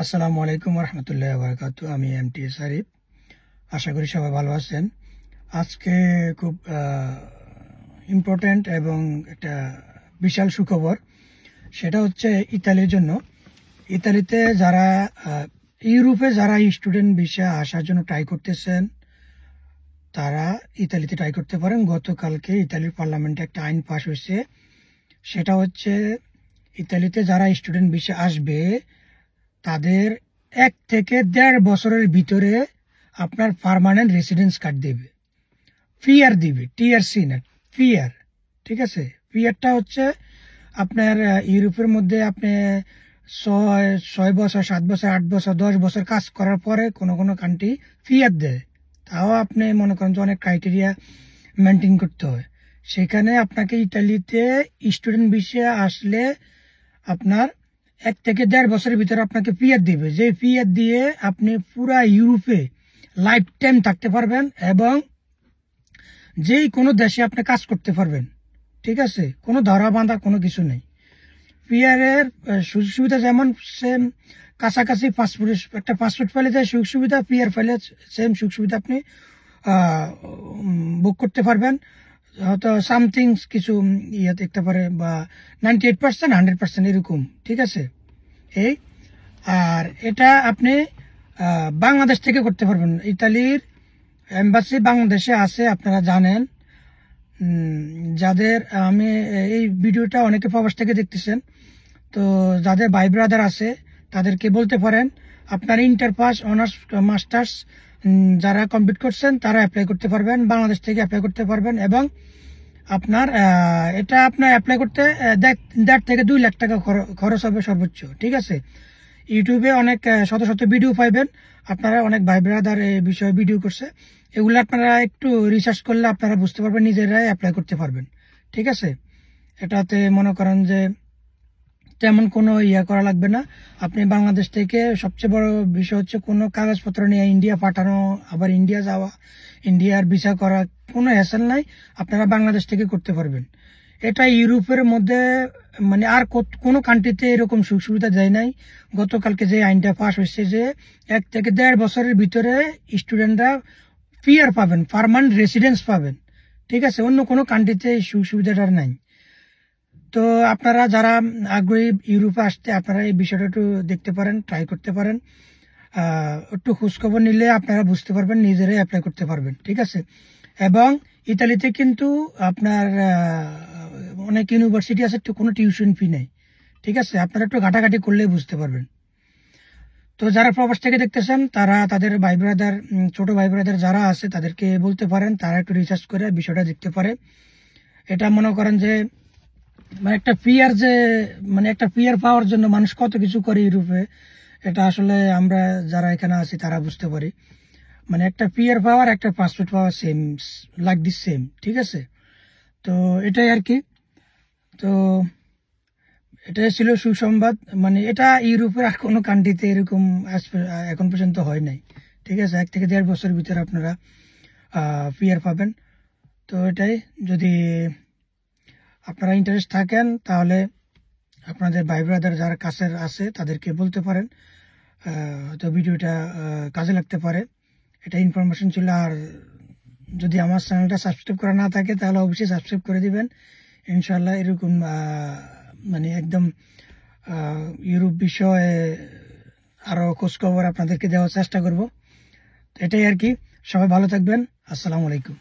আসসালামু আলাইকুম রহমতুল্লাহ বারাকাতু। আমি এমটি সারিফ। আশা করি সবাই ভালো আছেন। আজকে খুব ইম্পর্ট্যান্ট এবং একটা বিশাল সুখবর, সেটা হচ্ছে ইতালির জন্য। ইতালিতে যারা ইউরোপে যারা স্টুডেন্ট ভিসা আসার জন্য ট্রাই করতেছেন, তারা ইতালিতে ট্রাই করতে পারেন। গতকালকে ইতালির পার্লামেন্টে একটা আইন পাস হয়েছে, সেটা হচ্ছে ইতালিতে যারা স্টুডেন্ট ভিসা আসবে তাদের 1 থেকে 1.5 বছরের ভিতরে আপনার পার্মানেন্ট রেসিডেন্স কার্ড দেবে, পিআর দিবে, টিআরসি না, পিআর। ঠিক আছে, পিআরটা হচ্ছে আপনার ইউরোপের মধ্যে আপনি 6 বছর, 7 বছর, 8 বছর, 10 বছর কাজ করার পরে কোনো কোনো কান্ট্রি পিআর দেয়। তাও আপনি মনে করেন যে অনেক ক্রাইটেরিয়া মেনটেন করতে হয়। সেখানে আপনাকে ইতালিতে স্টুডেন্ট ভিসা আসলে আপনার 1 থেকে 1.5 বছরের ভিতরে আপনাকে পিআর দিবে, যে পিআর দিয়ে আপনি পুরা ইউরোপে লাইফ টাইম থাকতে পারবেন এবং যেই কোনো দেশে আপনি কাজ করতে পারবেন। ঠিক আছে, কোনো ধরা বাঁধা কোনো কিছু নেই। পিআরের সুযোগ সুবিধা যেমন সেম, কাছাকাছি পাসপোর্ট, একটা পাসপোর্ট ফাইলে যে সুযোগ সুবিধা, পিআর ফাইলে সেম সুযোগ সুবিধা আপনি বুক করতে পারবেন। হয়তো সামথিং কিছু ইয়ে দেখতে পারে, বা 98%, 100% এরকম। ঠিক আছে, এই আর এটা আপনি বাংলাদেশ থেকে করতে পারবেন। ইতালির এম্বাসি বাংলাদেশে আছে, আপনারা জানেন। যাদের আমি এই ভিডিওটা অনেকে প্রবাস থেকে দেখতেছেন, তো যাদের ভাই ব্রাদার আছে তাদেরকে বলতে পারেন আপনার ইন্টার পাস, অনার্স, মাস্টার্স যারা কমপ্লিট করছেন তারা অ্যাপ্লাই করতে পারবেন, বাংলাদেশ থেকে অ্যাপ্লাই করতে পারবেন। এবং আপনার এটা আপনার অ্যাপ্লাই করতে 1.5 থেকে 2 লাখ টাকা খরচ হবে সর্বোচ্চ। ঠিক আছে, ইউটিউবে অনেক শত শত ভিডিও পাইবেন, আপনারা অনেক ভাই ব্রাদার এই বিষয়ে ভিডিও করছে, এগুলো আপনারা একটু রিসার্চ করলে আপনারা বুঝতে পারবেন, নিজেরাই অ্যাপ্লাই করতে পারবেন। ঠিক আছে, এটাতে মনে করেন যে তেমন কোনো ইয়া করা লাগবে না। আপনি বাংলাদেশ থেকে সবচেয়ে বড় বিষয় হচ্ছে কোনো কাগজপত্র নিয়ে ইন্ডিয়া পাঠানো, আবার ইন্ডিয়া যাওয়া, ইন্ডিয়ার ভিসা করা, কোনো হ্যাসেল নাই, আপনারা বাংলাদেশ থেকে করতে পারবেন। এটা ইউরোপের মধ্যে মানে আর কোনো কান্ট্রিতে এরকম সুযোগ সুবিধা দেয় নাই। গতকালকে যে আইনটা পাস হয়েছে যে 1 থেকে 1.5 বছরের ভিতরে স্টুডেন্টরা পিআর পাবেন, পার্মানেন্ট রেসিডেন্স পাবেন। ঠিক আছে, অন্য কোনো কান্ট্রিতে এই সুযোগ সুবিধাটা নাই। তো আপনারা যারা আগ্রহী ইউরোপে আসতে, আপনারা এই বিষয়টা একটু দেখতে পারেন, ট্রাই করতে পারেন। একটু খোঁজখবর নিলে আপনারা বুঝতে পারবেন, নিজেরাই অ্যাপ্লাই করতে পারবেন। ঠিক আছে, এবং ইতালিতে কিন্তু আপনার অনেক ইউনিভার্সিটি আছে, কোনো টিউশন ফি নেই। ঠিক আছে, আপনারা একটু ঘাটাঘাটি করলে বুঝতে পারবেন। তো যারা প্রবাস থেকে দেখতেছেন তারা তাদের ভাই ব্রাদার, ছোট ভাই ব্রাদার যারা আছে তাদেরকে বলতে পারেন, তারা একটু রিসার্চ করে বিষয়টা দেখতে পারে। এটা মনে করেন যে মানে একটা পিআর, যে মানে একটা পিআর পাওয়ার জন্য মানুষ কত কিছু করে ইউরোপে, এটা আসলে আমরা যারা এখানে আছি তারা বুঝতে পারি। মানে একটা পিআর পাওয়ার, একটা passport power same, like this same. ঠিক আছে, তো এটাই আর কি। তো এটাই ছিল সুসংবাদ। মানে এটা ইউরোপের আর কোনো কান্ট্রিতে এরকম এখন পর্যন্ত হয় নাই। ঠিক আছে, 1 থেকে 1.5 বছরের ভিতরে আপনারা পিআর পাবেন। তো এটাই, যদি আপনারা ইন্টারেস্ট থাকেন তাহলে আপনাদের ভাই ব্রাদার যারা কাছের আছে তাদেরকে বলতে পারেন, হয়তো ভিডিওটা কাজে লাগতে পারে। এটা ইনফরমেশন ছিল। আর যদি আমার চ্যানেলটা সাবস্ক্রাইব করা না থাকে তাহলে অবশ্যই সাবস্ক্রাইব করে দিবেন। ইনশাল্লাহ এরকম মানে একদম ইউরোপ বিষয়ে আরও খোঁজখবর আপনাদেরকে দেওয়ার চেষ্টা করব। তো এটাই আর কি। সবাই ভালো থাকবেন। আসসালামু আলাইকুম।